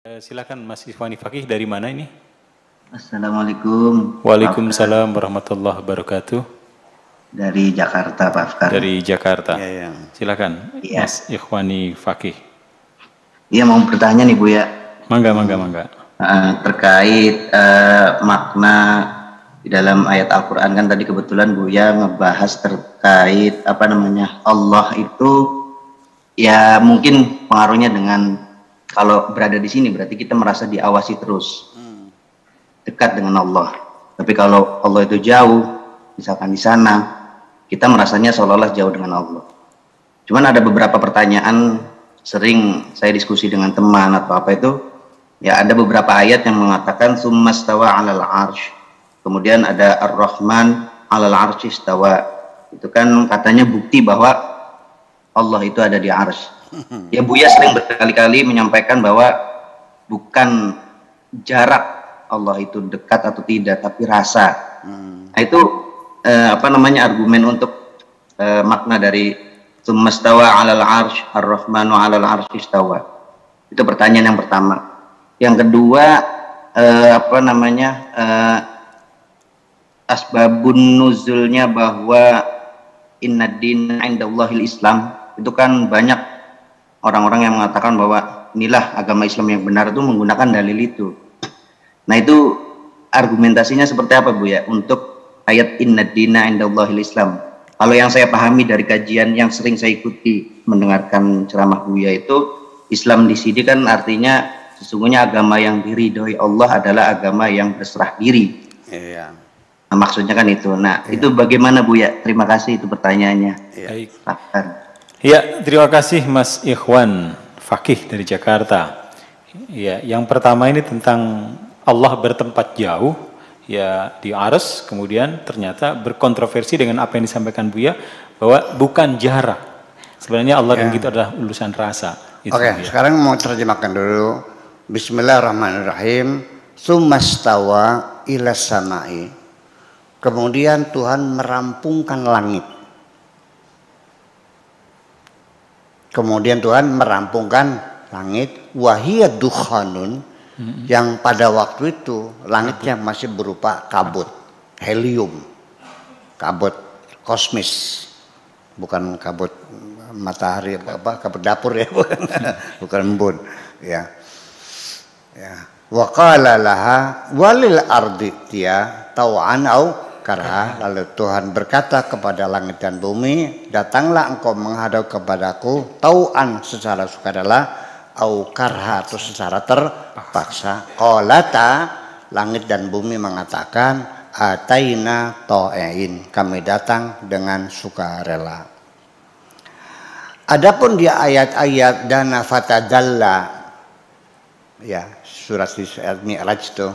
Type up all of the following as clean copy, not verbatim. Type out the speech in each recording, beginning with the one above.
Silakan Mas Ikhwani Fakih, dari mana ini? Assalamualaikum. Waalaikumsalam warahmatullahi wabarakatuh. Dari Jakarta, Pak Afkar. Dari Jakarta. Ya. Silakan Mas Ikhwani Fakih. Iya, mau bertanya nih Bu ya. Mangga. Terkait makna di dalam ayat Al-Quran, kan tadi kebetulan Bu ya ngebahas terkait Allah itu ya mungkin pengaruhnya dengan kalau berada di sini berarti kita merasa diawasi terus, dekat dengan Allah. Tapi kalau Allah itu jauh, misalkan di sana, kita merasanya seolah-olah jauh dengan Allah. Cuman ada beberapa pertanyaan, sering saya diskusi dengan teman atau apa itu, ya ada beberapa ayat yang mengatakan summastawa 'alal 'arsy. Kemudian ada Ar-Rahman 'alal 'arsy istawa. Itu kan katanya bukti bahwa Allah itu ada di 'arsy. Ya Buya sering berkali-kali menyampaikan bahwa bukan jarak Allah itu dekat atau tidak, tapi rasa. Nah, itu argumen untuk makna dari tsummastawa 'alal 'arsy ar-rahmanu 'alal 'arsy istawa. Itu pertanyaan yang pertama. Yang kedua, asbabun nuzulnya bahwa innad din 'indallahil Islam. Itu kan banyak orang-orang yang mengatakan bahwa inilah agama Islam yang benar, itu menggunakan dalil itu. Nah, itu argumentasinya seperti apa Bu ya untuk ayat innad dina 'indallahil Islam? Kalau yang saya pahami dari kajian yang sering saya ikuti mendengarkan ceramah Buya itu, Islam di sini kan artinya sesungguhnya agama yang diridhoi Allah adalah agama yang berserah diri. Iya. Nah, maksudnya kan itu. Nah, itu bagaimana Bu ya? Terima kasih, itu pertanyaannya. Baik. Ya, terima kasih Mas Ikhwan Fakih dari Jakarta. Ya, yang pertama ini tentang Allah bertempat jauh, ya di arsy, kemudian ternyata berkontroversi dengan apa yang disampaikan Buya bahwa bukan jarak. Sebenarnya Allah dan kita adalah urusan rasa. Oke, sekarang mau terjemahkan dulu. Bismillahirrahmanirrahim. Tsummastawa ilas samai. Kemudian Tuhan merampungkan langit. Kemudian Tuhan merampungkan langit, wahiyad dukhanun, yang pada waktu itu langitnya masih berupa kabut, helium, kabut kosmis, bukan kabut matahari kabut dapur ya, bukan embun, ya. Wa qala laha walil ardi tiya tau'an au karha. Lalu Tuhan berkata kepada langit dan bumi, datanglah engkau menghadap kepadaku tau'an secara sukarela, au karha atau secara terpaksa. Qalata, langit dan bumi mengatakan, ataina ta'in, kami datang dengan sukarela. Adapun di ayat-ayat dana fatadalla, ya surat Al-Mi'raj itu,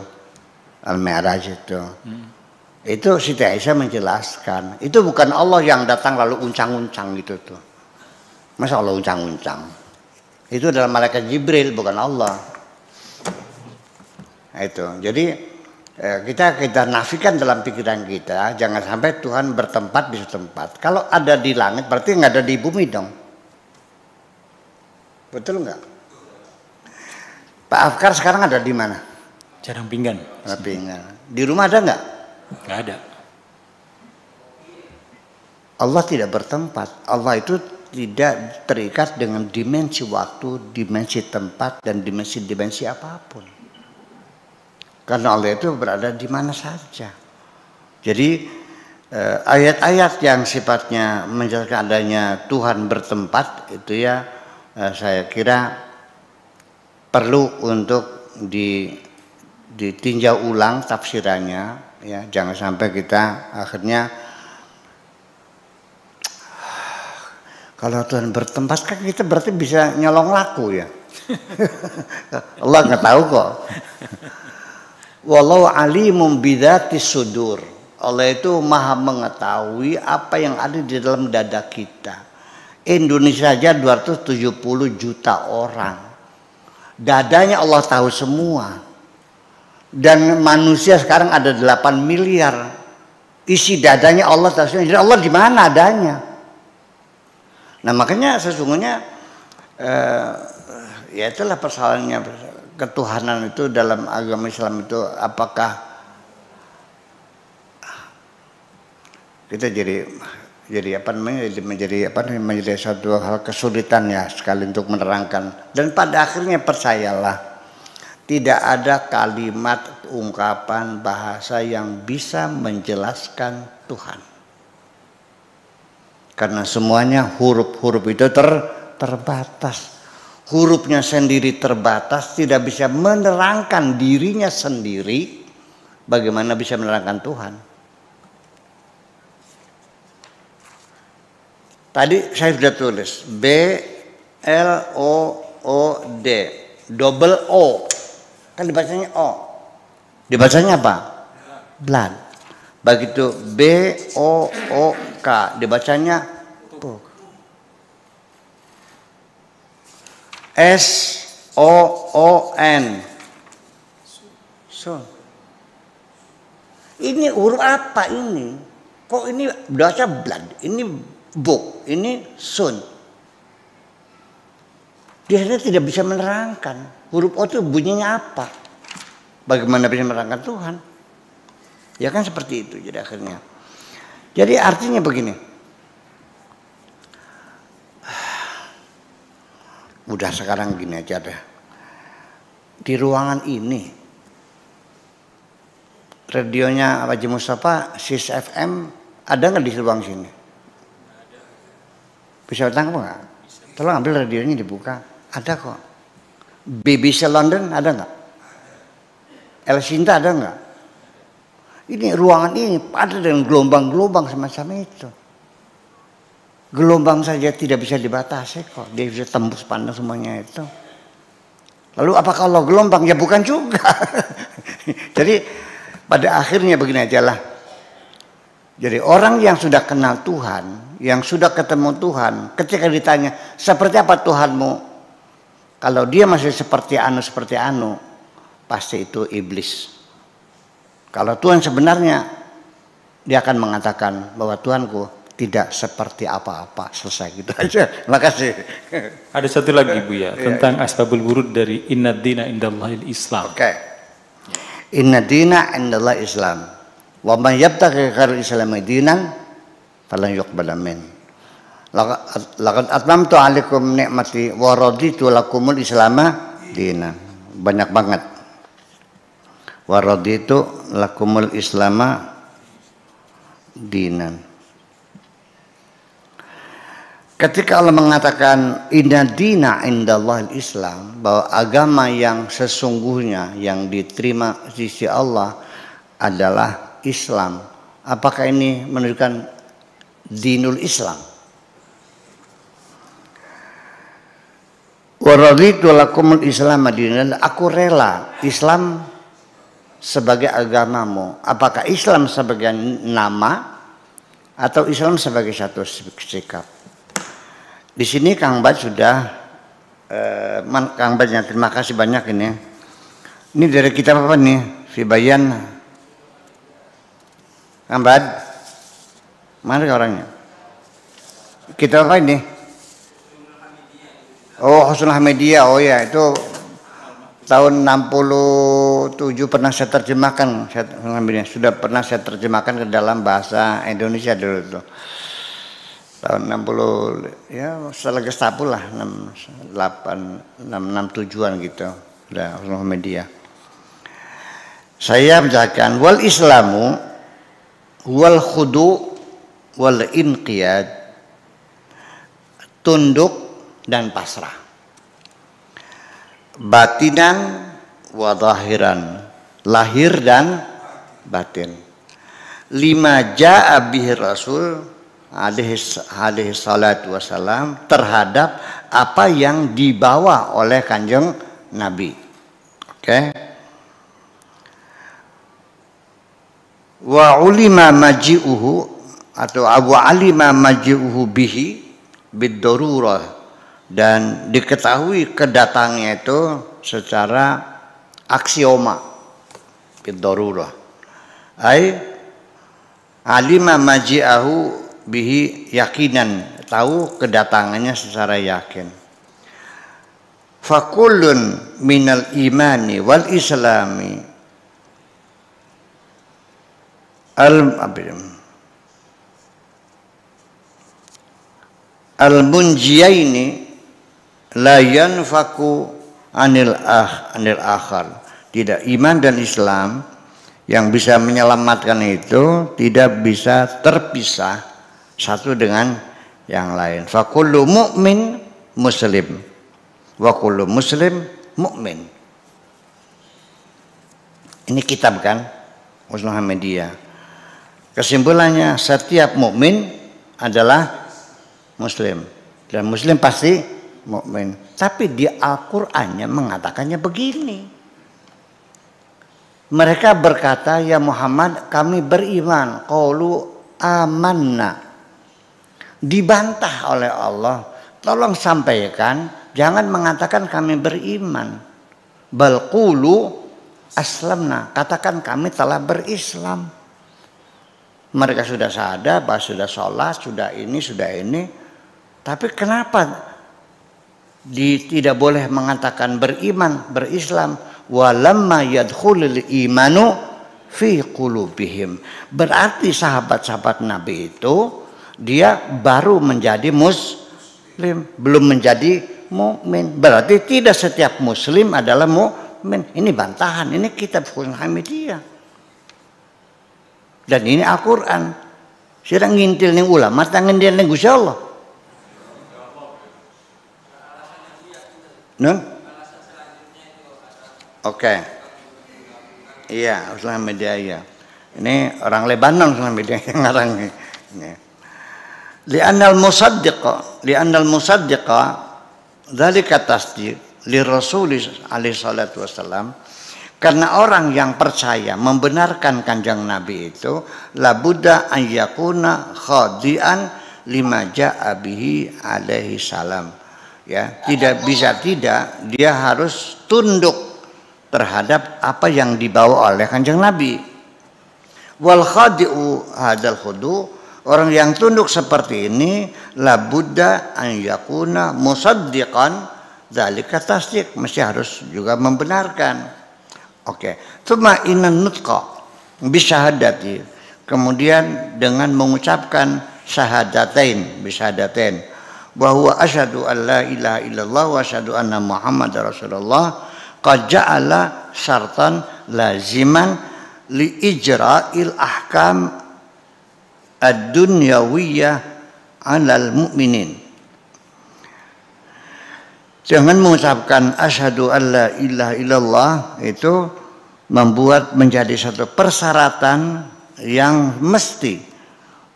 Al-Mi'raj itu Siti Aisyah menjelaskan, itu bukan Allah yang datang lalu uncang-uncang gitu tuh. Masa Allah uncang-uncang? Itu adalah malaikat Jibril, bukan Allah. Nah, itu. Jadi kita nafikan dalam pikiran kita, jangan sampai Tuhan bertempat di suatu tempat. Kalau ada di langit berarti nggak ada di bumi dong. Betul nggak? Pak Afkar sekarang ada di mana? Jarang pinggan. Di rumah ada nggak? Nggak ada. Allah tidak bertempat. Allah itu tidak terikat dengan dimensi waktu, dimensi tempat, dan dimensi apapun. Karena Allah itu berada di mana saja. Jadi ayat-ayat yang sifatnya menjelaskan adanya Tuhan bertempat itu ya saya kira perlu untuk ditinjau ulang tafsirannya. Ya, jangan sampai kita akhirnya kalau Tuhan bertempat kan kita berarti bisa nyolong laku ya. Allah nggak tahu kok. Wallahu alimun bidzatis sudur. Allah itu maha mengetahui apa yang ada di dalam dada kita. Indonesia saja 270 juta orang. Dadanya Allah tahu semua. Dan manusia sekarang ada 8 miliar. Isi dadanya Allah tahu semua. Jadi Allah di mana adanya? Nah, makanya sesungguhnya ya itulah persoalannya. ketuhanan itu dalam agama Islam itu apakah kita jadi apa namanya menjadi satu hal kesulitan ya sekali untuk menerangkan. Dan pada akhirnya percayalah, tidak ada kalimat, ungkapan, bahasa yang bisa menjelaskan Tuhan. Karena semuanya huruf-huruf itu terbatas. Hurufnya sendiri terbatas, tidak bisa menerangkan dirinya sendiri. Bagaimana bisa menerangkan Tuhan? Tadi saya sudah tulis B-L-O-O-D, double O, kan dibacanya O, dibacanya apa? Blood. Begitu B-O-O-K, dibacanya book. S-O-O-N, so. Ini huruf apa ini? Kok ini baca blood? Ini book, ini sun. Dia tidak bisa menerangkan huruf O itu bunyinya apa. Bagaimana bisa menerangkan Tuhan? Ya kan seperti itu jadi akhirnya. Jadi artinya begini. Udah sekarang gini aja deh. Di ruangan ini radionya Haji Mustafa Sis FM ada nggak di ruang sini? Bisa tangkap nggak? Tolong ambil radionya dibuka. Ada kok. BBC London ada nggak? El Sinta ada nggak? Ini ruangan ini ada dengan gelombang-gelombang semacam itu. Gelombang saja tidak bisa dibatasi kok. Dia bisa tembus pandang semuanya itu. Lalu apakah Allah gelombang? Ya bukan juga. Jadi pada akhirnya begini aja lah. Jadi orang yang sudah kenal Tuhan, yang sudah ketemu Tuhan, ketika ditanya, seperti apa Tuhanmu? Kalau dia masih seperti anu, pasti itu iblis. Kalau Tuhan sebenarnya, dia akan mengatakan bahwa Tuhanku tidak seperti apa-apa. Selesai gitu aja. Terima kasih. Ada satu lagi Bu ya, tentang asbabul wurud dari inna dina indallahil Islam. Oke. Inna dina indallahil Islam. Wa man yabtaghi ghairal islami dinan falan yuqbala min. Laqad atmamtu 'alaikum ni'mati wa raditu lakumul islama dinan. Banyak banget. Wa raditu lakumul islama dinan. Ketika Allah mengatakan inna dina indallahil Islam, bahwa agama yang sesungguhnya yang diterima di sisi Allah adalah Islam. Apakah ini menunjukkan dinul Islam? Wa raditu lakumul Islam dinan. Aku rela Islam sebagai agamamu. Apakah Islam sebagai nama atau Islam sebagai satu sikap? Di sini Kang Bad sudah Kang Badnya terima kasih banyak ini. Ini dari kitab apa nih? Fibayan. Kang Bad, mana orangnya? Kitab apa ini? Oh, Husnul Hamidiyah. Oh ya, itu tahun 67 pernah saya terjemahkan. Sudah pernah saya terjemahkan ke dalam bahasa Indonesia dulu itu. Tahun 60 ya setelah Gestapo lah 67-an gitu. Udah Husnul Hamidiyah. Saya menjelaskan wal Islamu wal khudu wal inqiyad, tunduk dan pasrah, batinan wa zahiran, lahir dan batin, lima ja'a bihi rasul alaihi salatu wassalam, terhadap apa yang dibawa oleh Kanjeng Nabi. Oke. Wa ulima maji'uhu atau Abu alima maji'uhu bihi bid-darurah, dan diketahui kedatangnya itu secara aksioma bid-darurah. Ai alima maji'ahu bihi yakinan, tahu kedatangannya secara yakin. fakullun minal imani wal islami al-munjiyaini la yanfaku anil akhar. Tidak, iman dan Islam yang bisa menyelamatkan itu tidak bisa terpisah satu dengan yang lain. Fa kullu mu'min muslim wa kullu muslim mu'min. Ini kitab kan Muhammadiyah. Kesimpulannya setiap mukmin adalah muslim dan muslim pasti mukmin. Tapi di Al-Qur'annya mengatakannya begini. Mereka berkata, ya Muhammad, kami beriman. Qalu amanna. Dibantah oleh Allah. Tolong sampaikan, jangan mengatakan kami beriman. Bal qulu aslamna. Katakan kami telah berislam. Mereka sudah sadar, sudah sholat, sudah ini. Tapi kenapa tidak boleh mengatakan beriman, berislam? Walamma yadkhulul imanu fi qulubihim. Berarti sahabat-sahabat Nabi itu dia baru menjadi muslim, belum menjadi mukmin. Berarti tidak setiap muslim adalah mukmin. Ini bantahan, ini kitab Muhammadiyah. Dan ini Al-Quran. Sedang ngintil nih ulama, tangan dia nih Gusti Allah. Nun? Oke. Iya, Muhammadiyah. Ini orang Lebanon Muhammadiyah yang ngarang ini. Li'annal musaddiqa dzalika tasdiq li Rasul alaihi salatu wasallam. Karena orang yang percaya membenarkan kanjeng Nabi itu labudda an yakuna khadi'an lima ja'a bihi alaihi salam. Ya, tidak bisa tidak dia harus tunduk terhadap apa yang dibawa oleh kanjeng Nabi. Wal khadi'u hadal khudu, orang yang tunduk seperti ini labudda an yakuna musaddiqan dzalika tasdiq, mesti harus juga membenarkan. Oke, tsumma innan nutqa bisyahadati, kemudian dengan mengucapkan syahadatain bahwa asyhadu an la ilaha illallah wa asyhadu anna muhammadar rasulullah qad ja'ala syartan laziman li ijra'il ahkam ad-dunyawiyyah 'alal mu'minin. Dengan mengucapkan asyhadu an la ilaha illallah itu membuat menjadi satu persyaratan yang mesti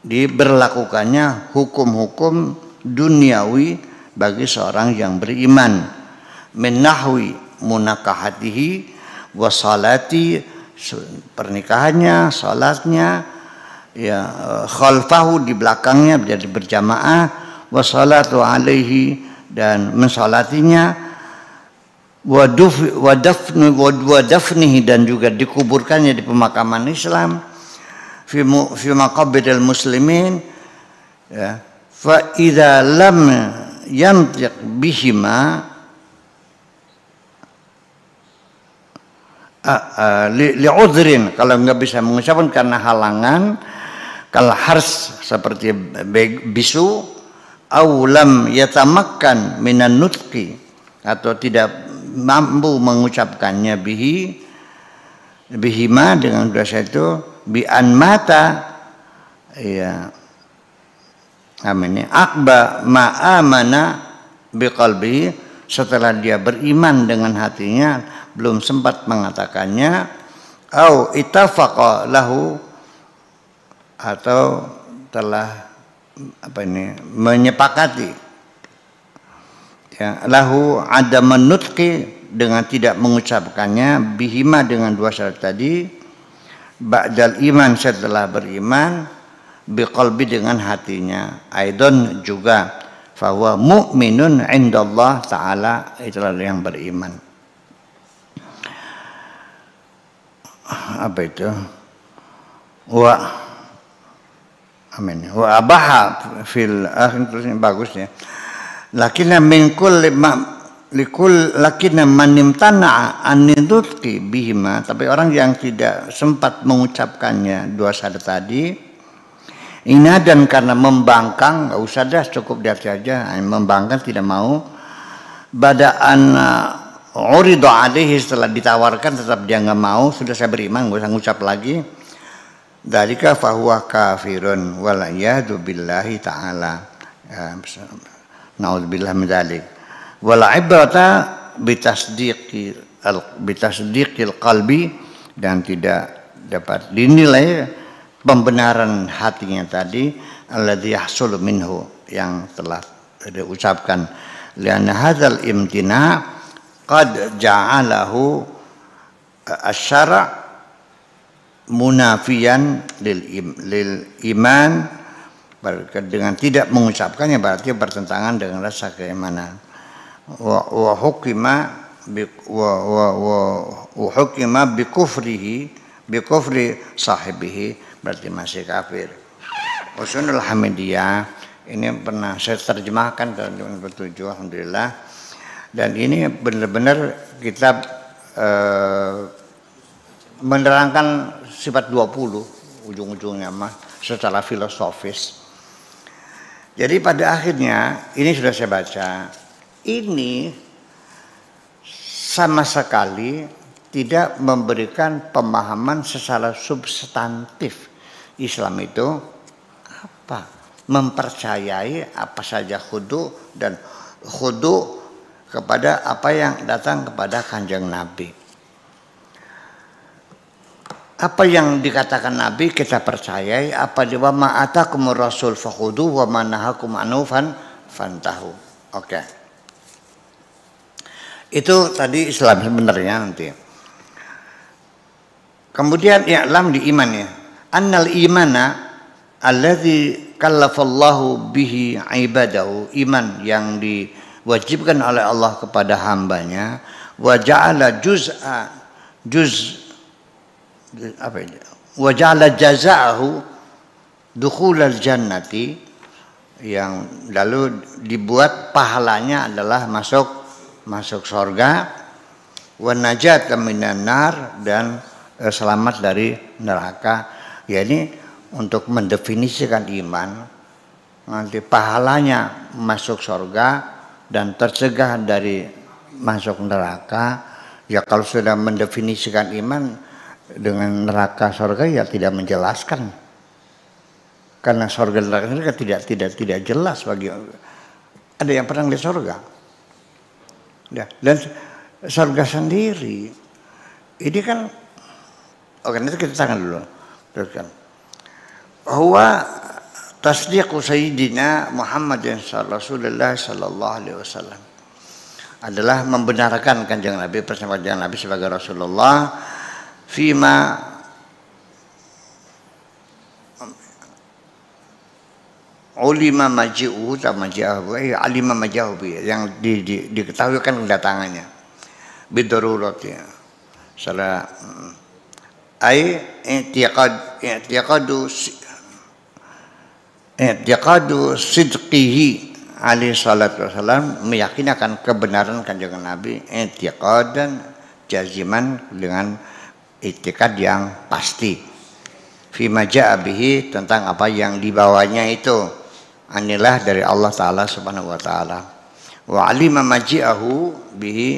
diberlakukannya hukum-hukum duniawi bagi seorang yang beriman. Min nahwi munakahatihi wa salati, pernikahannya, salatnya, ya khalfahu di belakangnya menjadi berjamaah, wa salatu alaihi dan mensalatinya, wa dafnihi dan juga dikuburkannya di pemakaman Islam, fi maqabiril muslimin, ya. Fa idza lam yantiq bihima li'udhrin, kalau nggak bisa mengucapkan karena halangan, kalau hars seperti bisu, aulam yatamakkan minan nutqi, atau tidak mampu mengucapkannya bihima dengan dosa itu, bi an mata, ya amin, akba ma'amana biqalbi, setelah dia beriman dengan hatinya belum sempat mengatakannya, au ittafaqa lahu, atau telah menyepakati, ya, lahu adaman nutqi, dengan tidak mengucapkannya, bihima dengan dua syarat tadi, ba'dal iman setelah beriman, biqalbi dengan hatinya, aidon juga, fahuwa mu'minun indallah ta'ala, itulah yang beriman. Apa itu? Amin. Wa abaha fil akhir, terusnya bagus ya. Lakinna min kulli likul lakinna man imtana an nutqi bihima, tapi orang yang tidak sempat mengucapkannya dua syahadat tadi, inadan karena membangkang, nggak usah dah, cukup dia saja, membangkang tidak mau, badaan uridu alaihi, setelah ditawarkan tetap dia nggak mau, sudah saya beriman nggak usah ngucap lagi, dzalika fahuwa kafirun wal iyadu billahi ta'ala, naudzubillah min dzalik. Wal ibrata bitasdiqil qalbi, dan tidak dapat dinilai pembenaran hatinya tadi, alladzi yahsulu minhu, yang telah diucapkan, lianna hadzal imtina qad ja'alahu asy-syara' munafiyan lil iman, dengan tidak mengucapkannya berarti bertentangan dengan rasa keimanan. Wa hukima bi kufri sahibihi, berarti masih kafir. Usulul Hamidiyah ini pernah saya terjemahkan tahun 2007, alhamdulillah, dan ini benar-benar kitab menerangkan sifat 20 ujung-ujungnya mah secara filosofis. Jadi pada akhirnya ini sudah saya baca, ini sama sekali tidak memberikan pemahaman secara substantif. Islam itu apa? Mempercayai apa saja khudu, dan khudu kepada apa yang datang kepada Kanjeng Nabi. Apa yang dikatakan Nabi kita percayai, apa di wa ma atakumur rasul fakhudu wa ma nahakum anhu fantahu. Oke. Itu tadi Islam sebenarnya nanti. Kemudian i'lam di iman ya. Annal imana alladzi kallafallahu bihi ibadahu, iman yang diwajibkan oleh Allah kepada hambanya, wa ja'ala wa ja'ala jazaahu dukhulal jannati, yang lalu dibuat pahalanya adalah masuk surga, wa najat minan nar, dan selamat dari neraka. Ya, ini untuk mendefinisikan iman, nanti pahalanya masuk surga dan tercegah dari masuk neraka. Ya kalau sudah mendefinisikan iman dengan neraka surga ya tidak menjelaskan, karena surga neraka ini kan tidak jelas bagi ada yang pernah lihat surga. Ya, dan surga sendiri ini kan, oke, nanti kita tangan dulu teruskan. Bahwa tasdiqu sayyidina Muhammadin Rasulullah sallallahu alaihi wasallam adalah membenarkan Kanjeng Nabi, bersama Kanjeng Nabi sebagai Rasulullah, fima ulima maji'u alima maji'u, yang diketahui kan kedatangannya bidarurat, ya salah ai i'tiqadu sidqihi alaihi salatu wasalam, meyakini akan kebenaran Kanjeng Nabi, i'tiqadan jaziman, dengan i'tiqad yang pasti, fima ja'a bihi, tentang apa yang dibawanya itu, anilah dari Allah Ta'ala subhanahu wa ta'ala, wa alima maji'ahu bihi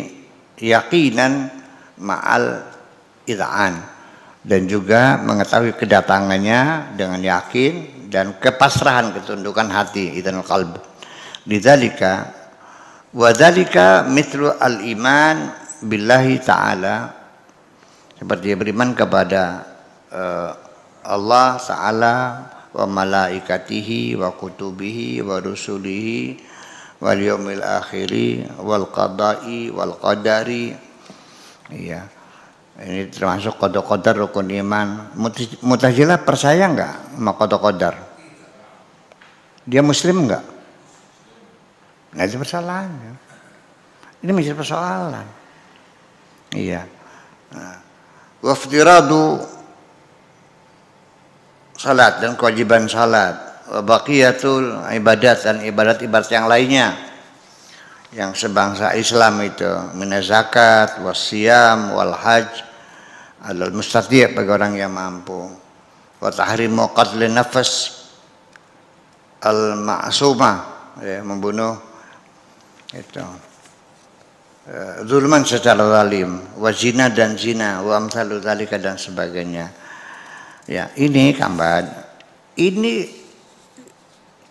yaqinan ma'al id'an, dan juga mengetahui kedatangannya dengan yakin dan kepasrahan, ketundukan hati, idzanul qalb. Lidzalika wa dzalika mithlu al-iman billahi ta'ala, seperti beriman kepada Allah Ta'ala, wa malaikatihi wa kutubihi wa rusulihi wal yaumil akhiri wal qada'i wal qadari. Iya, ini termasuk qada-qadar, rukun iman. Mu'tazilah percaya enggak sama qada-qadar? Dia muslim enggak? Nggak ada persoalan. Ini menjadi persoalan. Iya. Waftiradu salat dan kewajiban salat, baqiyatul ibadat dan ibadat-ibadat yang lainnya, yang sebangsa Islam itu minaz zakat, wasyam, wal hajj alal mustati' bagi orang yang mampu, wa tahrimu qatlin nafas al ma'sumah, ya, membunuh itu zulman secara zalim, wa zina dan zina, wa amsalu dzalika dan sebagainya. Ya, ini Kamban, ini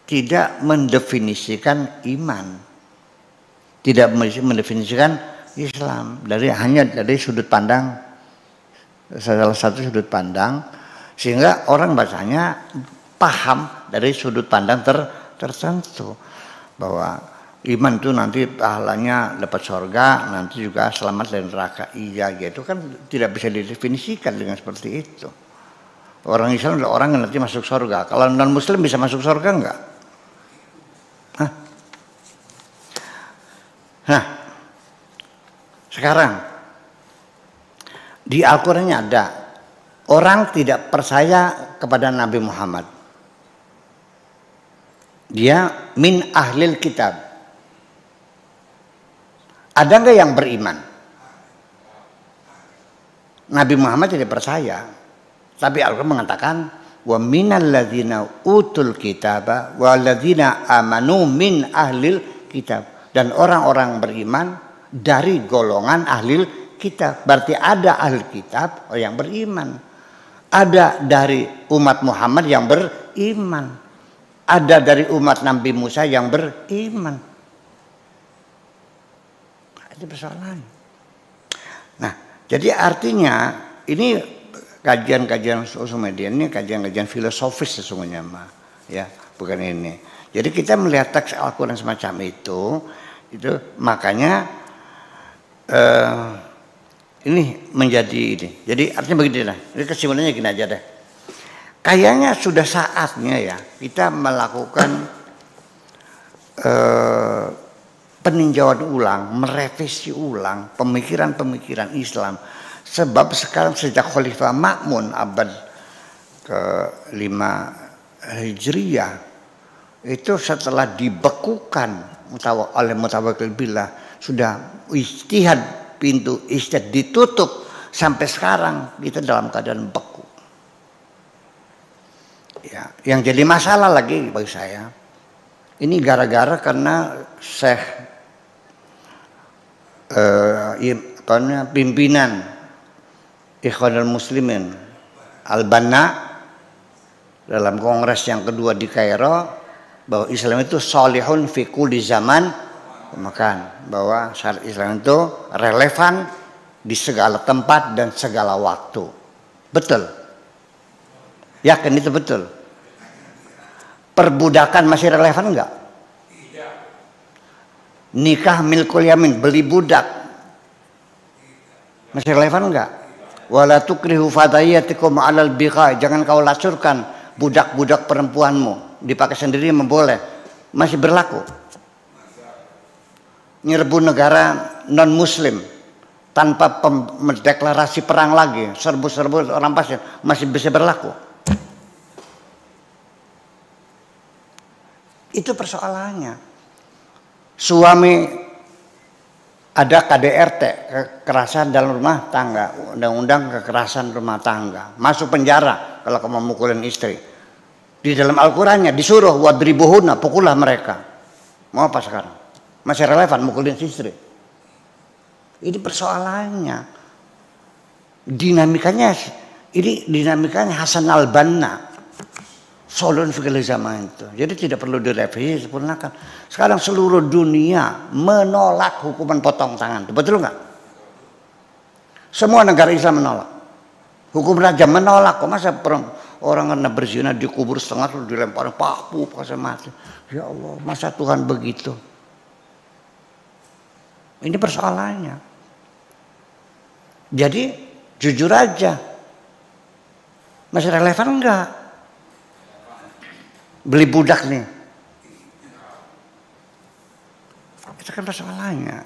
tidak mendefinisikan iman, tidak mendefinisikan Islam, hanya dari sudut pandang, salah satu sudut pandang, sehingga orang bacanya paham dari sudut pandang tertentu bahwa iman itu nanti pahalanya dapat surga, nanti juga selamat dari neraka. Iya, gitu kan tidak bisa didefinisikan dengan seperti itu. Orang Islam adalah orang yang nanti masuk surga. Kalau non Muslim bisa masuk surga enggak? Nah, sekarang di Al-Qurannya ada orang tidak percaya kepada Nabi Muhammad. Dia min ahlil kitab. Ada nggak yang beriman? Nabi Muhammad tidak percaya. Tapi Al-Quran mengatakan wa minal ladzina utul kitaba wa ladzina amanu min ahlil kitab. Dan orang-orang beriman dari golongan ahli kitab. Berarti ada ahli kitab yang beriman. Ada dari umat Muhammad yang beriman. Ada dari umat Nabi Musa yang beriman. Itu persoalan. Nah, jadi artinya ini kajian-kajian sosial media ini kajian-kajian filosofis sesungguhnya mah, ya, bukan ini. Jadi kita melihat teks Al-Quran semacam itu makanya ini menjadi ini. Jadi artinya beginilah. Jadi kesimpulannya gini aja deh. Kayaknya sudah saatnya ya kita melakukan peninjauan ulang, merevisi ulang pemikiran-pemikiran Islam. Sebab sekarang sejak Khalifah Ma'mun abad ke-5 Hijriyah itu setelah dibekukan oleh Mutawakkil Billah, sudah ijtihad, pintu ijtihad ditutup, sampai sekarang kita dalam keadaan beku. Ya, yang jadi masalah lagi bagi saya ini gara-gara karena Syekh pimpinan Ikhwanul Muslimin Al-Banna dalam kongres yang kedua di Kairo bahwa Islam itu solihun fi kulli zaman makan, bahwa syariat Islam itu relevan di segala tempat dan segala waktu. Betul? Yakin itu betul? Perbudakan masih relevan enggak? Nikah milkul yamin, beli budak masih relevan enggak? Wala tukrihu fadayatikum 'alal bigha, jangan kau lacurkan budak-budak perempuanmu, dipakai sendiri memboleh, masih berlaku. Nyerbu negara non muslim tanpa deklarasi perang lagi, serbu-serbu orang pasir, masih bisa berlaku. Itu persoalannya. Suami ada KDRT, kekerasan dalam rumah tangga, undang-undang kekerasan rumah tangga, masuk penjara kalau kamu memukulin istri. Di dalam Al-Qurannya disuruh wadribuhunna, pukullah mereka. Mau apa sekarang? Masih relevan mukulin istri? Ini persoalannya. Dinamikanya Hasan Al-Banna. Solon fikih zaman itu. Jadi tidak perlu direvisi, sempurnakan. Sekarang seluruh dunia menolak hukuman potong tangan. Betul nggak? Semua negara Islam menolak. Hukum rajam menolak. Kok masa orang kena berzina dikubur setengah terus dilempar paku pasal mati. Ya Allah, masa Tuhan begitu? Ini persoalannya. Jadi jujur aja, masih relevan enggak? Beli budak nih, itu kan persoalannya,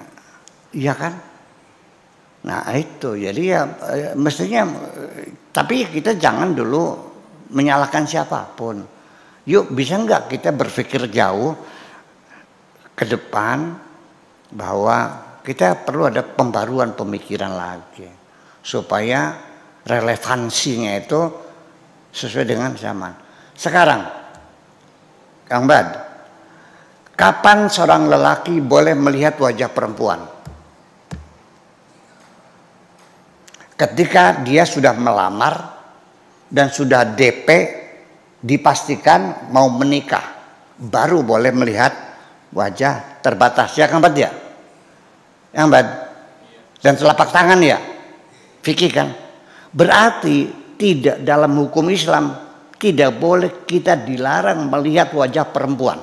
iya kan? Nah itu, jadi ya mestinya, tapi kita jangan dulu menyalahkan siapapun. Yuk bisa nggak kita berpikir jauh ke depan, bahwa kita perlu ada pembaruan pemikiran lagi supaya relevansinya itu sesuai dengan zaman. Sekarang, Kang Bad, kapan seorang lelaki boleh melihat wajah perempuan? Ketika dia sudah melamar dan sudah DP, dipastikan mau menikah, baru boleh melihat wajah terbatas. Ya Kang Bad ya? Kang Bad? Dan telapak tangan ya? Fikih kan? Berarti tidak, dalam hukum Islam tidak boleh kita dilarang melihat wajah perempuan.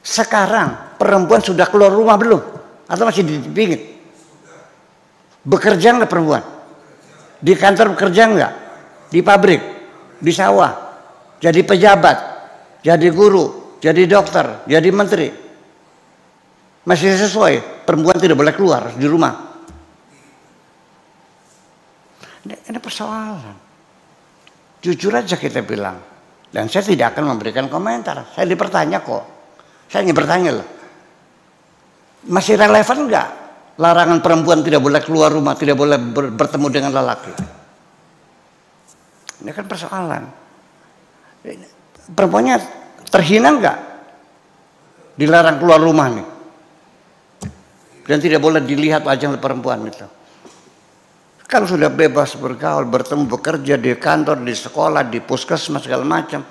Sekarang perempuan sudah keluar rumah belum? Atau masih di pinggir? Bekerja nggak perempuan? Di kantor bekerja nggak? Di pabrik? Di sawah? Jadi pejabat? Jadi guru? Jadi dokter? Jadi menteri? Masih sesuai? Perempuan tidak boleh keluar di rumah. Ini persoalan. Jujur aja kita bilang. Dan saya tidak akan memberikan komentar. Saya dipertanya kok. Saya hanya bertanya loh. Masih relevan nggak? Larangan perempuan tidak boleh keluar rumah, tidak boleh bertemu dengan lelaki. Ini kan persoalan. Perempuannya terhina nggak? Dilarang keluar rumah nih. Dan tidak boleh dilihat wajah perempuan itu. Kalau sudah bebas bergaul, bertemu, bekerja di kantor, di sekolah, di puskesmas segala macam.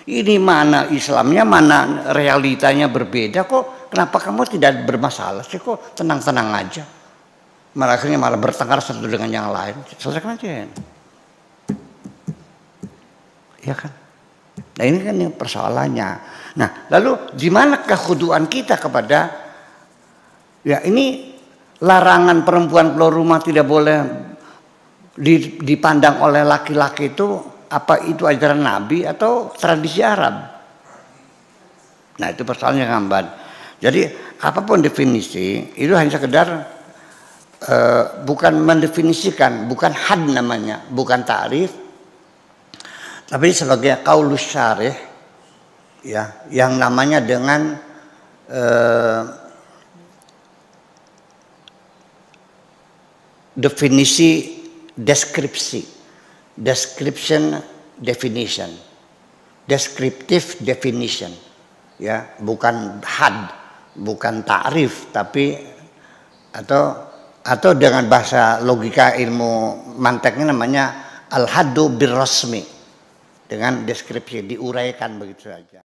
Ini mana Islamnya, mana realitanya berbeda kok. Kenapa kamu tidak bermasalah sih kok, tenang-tenang aja. Malah akhirnya malah bertengkar satu dengan yang lain. Selesaikan aja. Ya kan? Nah ini kan yang persoalannya. Nah lalu di mana kekhuduan kita kepada, ya ini larangan perempuan keluar rumah tidak boleh dipandang oleh laki-laki itu, apa itu ajaran Nabi atau tradisi Arab? Nah itu persoalannya Kang Bad. Jadi apapun definisi itu hanya sekedar bukan mendefinisikan, bukan had namanya, bukan ta'rif, tapi sebagai qaulus syarih, ya, yang namanya dengan definisi deskripsi, description definition, descriptive definition, ya, bukan had, bukan ta'rif, tapi atau dengan bahasa logika ilmu manteknya namanya al-haddu birrasmi, dengan deskripsi diuraikan begitu saja.